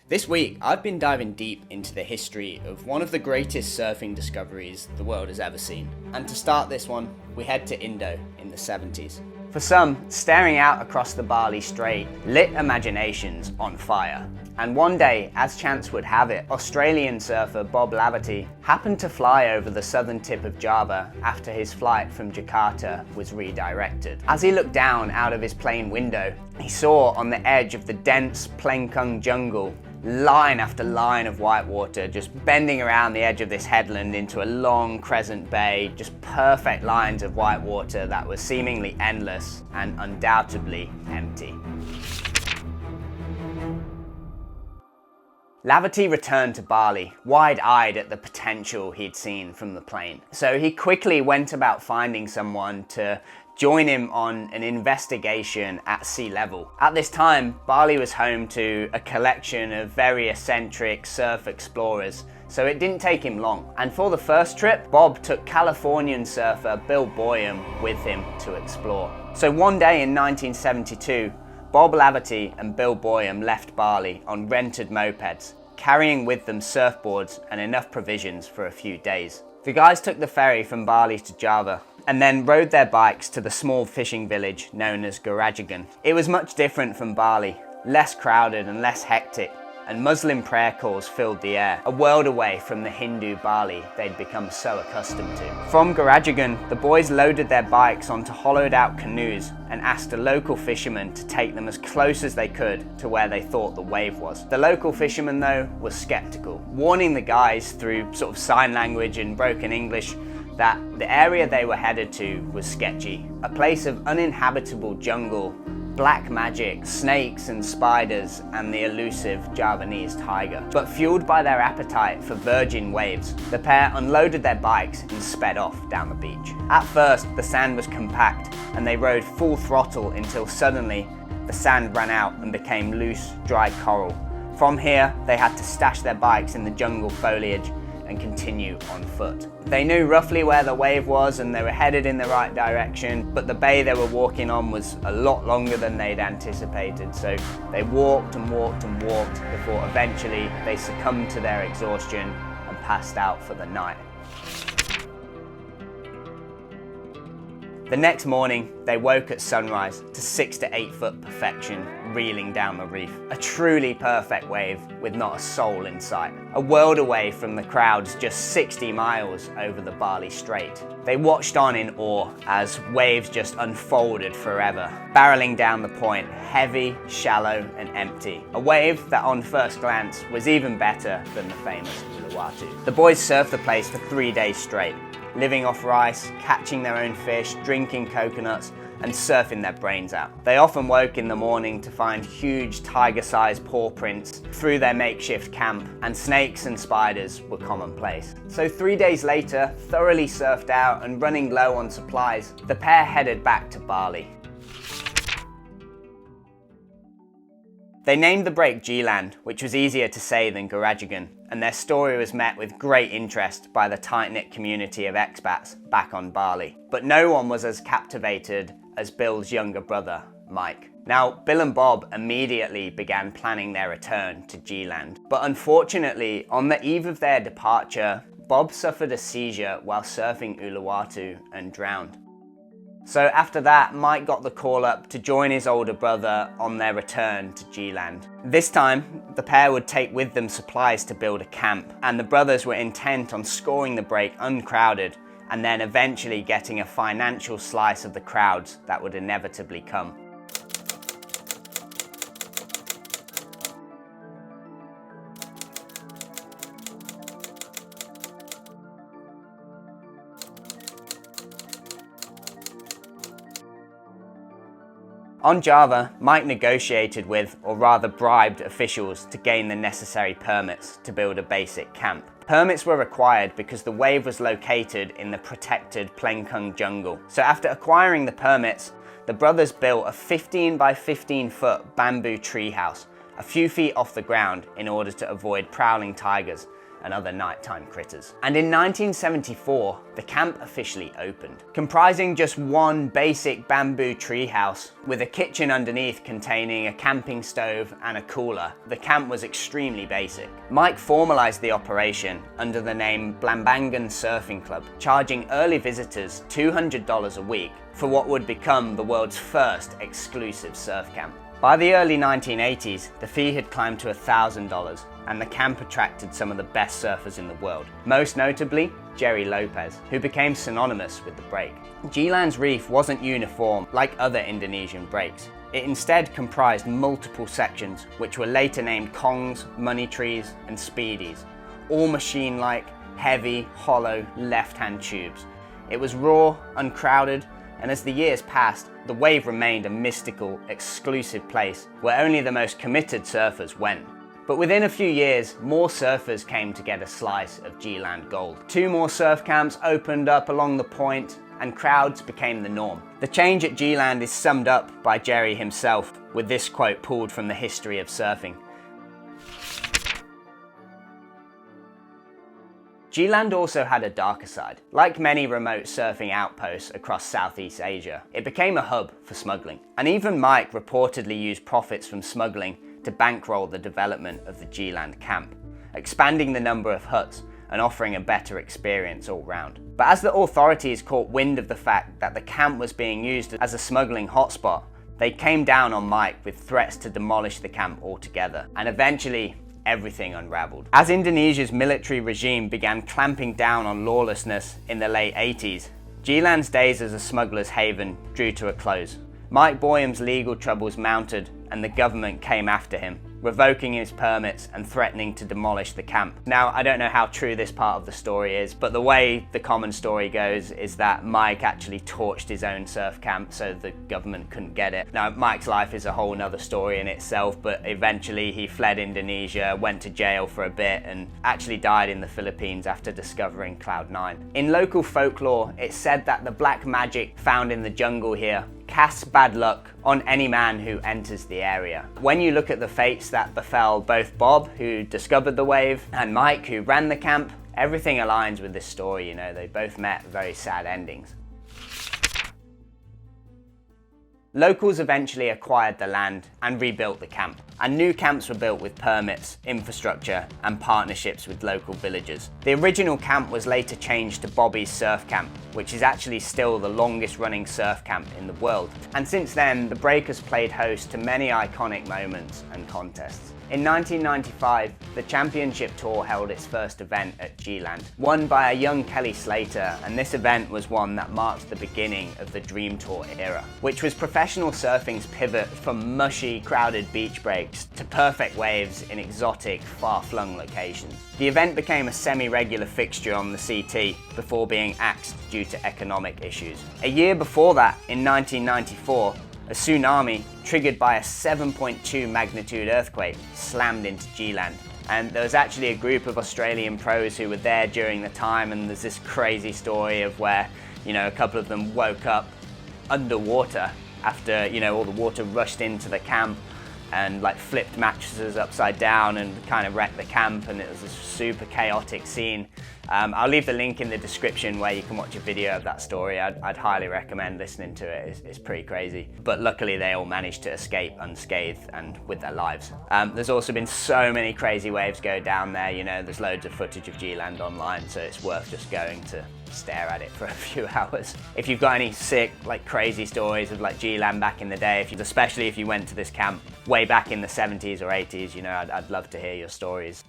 This week, I've been diving deep into the history of one of the greatest surfing discoveries the world has ever seen. And to start this one, we head to Indo in the 70s. For some, staring out across the Bali Strait lit imaginations on fire. And one day, as chance would have it, Australian surfer Bob Laverty happened to fly over the southern tip of Java after his flight from Jakarta was redirected. As he looked down out of his plane window, he saw on the edge of the dense Plengkung jungle line after line of whitewater just bending around the edge of this headland into a long crescent bay, just perfect lines of whitewater that was seemingly endless and undoubtedly empty. Laverty returned to Bali, wide-eyed at the potential he'd seen from the plane. So he quickly went about finding someone to join him on an investigation at sea level. At this time, Bali was home to a collection of very eccentric surf explorers, so it didn't take him long. And for the first trip, Bob took Californian surfer Bill Boyum with him to explore. So one day in 1972, Bob Laverty and Bill Boyum left Bali on rented mopeds, carrying with them surfboards and enough provisions for a few days. The guys took the ferry from Bali to Java and then rode their bikes to the small fishing village known as Gorajagan. It was much different from Bali, less crowded and less hectic, and Muslim prayer calls filled the air, a world away from the Hindu Bali they'd become so accustomed to. From Gorajagan, the boys loaded their bikes onto hollowed out canoes and asked a local fisherman to take them as close as they could to where they thought the wave was. The local fisherman, though, was skeptical, warning the guys through sort of sign language and broken English that the area they were headed to was sketchy, a place of uninhabitable jungle, black magic, snakes and spiders, and the elusive Javanese tiger. But fueled by their appetite for virgin waves, the pair unloaded their bikes and sped off down the beach. At first, the sand was compact, and they rode full throttle until suddenly the sand ran out and became loose, dry coral. From here, they had to stash their bikes in the jungle foliage and continue on foot. They knew roughly where the wave was and they were headed in the right direction, but the bay they were walking on was a lot longer than they'd anticipated, so they walked and walked and walked before eventually they succumbed to their exhaustion and passed out for the night. The next morning, they woke at sunrise to 6 to 8 foot perfection reeling down the reef. A truly perfect wave with not a soul in sight. A world away from the crowds just 60 miles over the Bali Strait. They watched on in awe as waves just unfolded forever, barreling down the point, heavy, shallow and empty. A wave that on first glance was even better than the famous Uluwatu. The boys surfed the place for 3 days straight, living off rice, catching their own fish, drinking coconuts, and surfing their brains out. They often woke in the morning to find huge tiger-sized paw prints through their makeshift camp, and snakes and spiders were commonplace. So 3 days later, thoroughly surfed out and running low on supplies, the pair headed back to Bali. They named the break G-Land, which was easier to say than Gorajagan, and their story was met with great interest by the tight-knit community of expats back on Bali. But no one was as captivated as Bill's younger brother, Mike. Now, Bill and Bob immediately began planning their return to G-Land. But unfortunately, on the eve of their departure, Bob suffered a seizure while surfing Uluwatu and drowned. So after that, Mike got the call up to join his older brother on their return to G-Land. This time, the pair would take with them supplies to build a camp, and the brothers were intent on scoring the break uncrowded and then eventually getting a financial slice of the crowds that would inevitably come. On Java, Mike negotiated with, or rather bribed, officials to gain the necessary permits to build a basic camp. Permits were required because the wave was located in the protected Plengkung jungle. So after acquiring the permits, the brothers built a 15 by 15 foot bamboo treehouse, a few feet off the ground in order to avoid prowling tigers, and other nighttime critters. And in 1974, the camp officially opened. Comprising just one basic bamboo treehouse with a kitchen underneath containing a camping stove and a cooler, the camp was extremely basic. Mike formalized the operation under the name Blambangan Surfing Club, charging early visitors $200 a week for what would become the world's first exclusive surf camp. By the early 1980s, the fee had climbed to $1,000, and the camp attracted some of the best surfers in the world, most notably Jerry Lopez, who became synonymous with the break. G-Land's reef wasn't uniform like other Indonesian breaks. It instead comprised multiple sections, which were later named kongs, money trees, and speedies, all machine-like, heavy, hollow, left-hand tubes. It was raw, uncrowded, and as the years passed, the wave remained a mystical, exclusive place where only the most committed surfers went. But within a few years, more surfers came to get a slice of G-Land gold. 2 more surf camps opened up along the point, and crowds became the norm. The change at G-Land is summed up by Jerry himself, with this quote pulled from the history of surfing. G-Land also had a darker side. Like many remote surfing outposts across Southeast Asia, it became a hub for smuggling. And even Mike reportedly used profits from smuggling to bankroll the development of the G-Land camp, expanding the number of huts and offering a better experience all round. But as the authorities caught wind of the fact that the camp was being used as a smuggling hotspot, they came down on Mike with threats to demolish the camp altogether, and eventually everything unraveled. As Indonesia's military regime began clamping down on lawlessness in the late 80s, G-Land's days as a smuggler's haven drew to a close. Mike Boyum's legal troubles mounted, and the government came after him, revoking his permits and threatening to demolish the camp. Now, I don't know how true this part of the story is, but the way the common story goes is that Mike actually torched his own surf camp so the government couldn't get it. Now, Mike's life is a whole nother story in itself, but eventually he fled Indonesia, went to jail for a bit, and actually died in the Philippines after discovering Cloud 9. In local folklore, it's said that the black magic found in the jungle here casts bad luck on any man who enters the area. When you look at the fates that befell both Bob, who discovered the wave, and Mike, who ran the camp, everything aligns with this story. You know, they both met very sad endings. Locals eventually acquired the land and rebuilt the camp, and new camps were built with permits, infrastructure, and partnerships with local villagers. The original camp was later changed to Bobby's Surf Camp, which is actually still the longest running surf camp in the world. And since then, the break has played host to many iconic moments and contests. In 1995, the championship tour held its first event at G-Land, won by a young Kelly Slater, and this event was one that marked the beginning of the Dream Tour era, which was professional surfing's pivot from mushy, crowded beach breaks to perfect waves in exotic, far-flung locations. The event became a semi-regular fixture on the CT before being axed due to economic issues. A year before that, in 1994, a tsunami, triggered by a 7.2 magnitude earthquake, slammed into G-Land. And there was actually a group of Australian pros who were there during the time, and there's this crazy story of where, you know, a couple of them woke up underwater after, you know, all the water rushed into the camp and like flipped mattresses upside down and kind of wrecked the camp, and it was this super chaotic scene. I'll leave the link in the description where you can watch a video of that story. I'd highly recommend listening to it. It's pretty crazy. But luckily they all managed to escape unscathed and with their lives. There's also been so many crazy waves go down there. You know, there's loads of footage of G-Land online, so it's worth just going to stare at it for a few hours. If you've got any sick, like crazy stories of like G-Land back in the day, especially if you went to this camp way back in the 70s or 80s, you know, I'd love to hear your stories.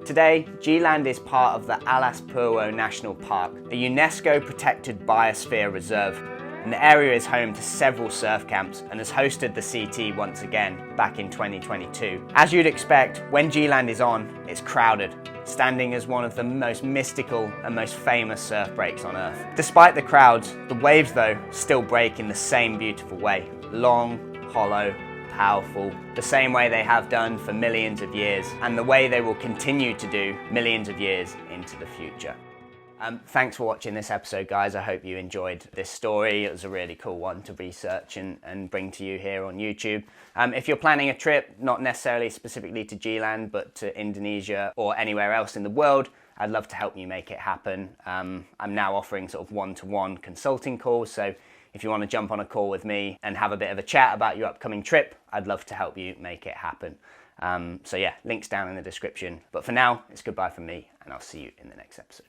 Today, G-Land is part of the Alas Purwo National Park, a UNESCO protected biosphere reserve, and the area is home to several surf camps and has hosted the CT once again back in 2022. As you'd expect, when G-Land is on, it's crowded, standing as one of the most mystical and most famous surf breaks on Earth. Despite the crowds, the waves though still break in the same beautiful way, long, hollow, powerful, the same way they have done for millions of years, and the way they will continue to do millions of years into the future. Thanks for watching this episode, guys. I hope you enjoyed this story. It was a really cool one to research and bring to you here on YouTube. If you're planning a trip, not necessarily specifically to G-Land, but to Indonesia or anywhere else in the world, I'd love to help you make it happen. I'm now offering sort of one-to-one consulting calls, so if you want to jump on a call with me and have a bit of a chat about your upcoming trip, I'd love to help you make it happen. So yeah, links down in the description. But for now, it's goodbye from me, and I'll see you in the next episode.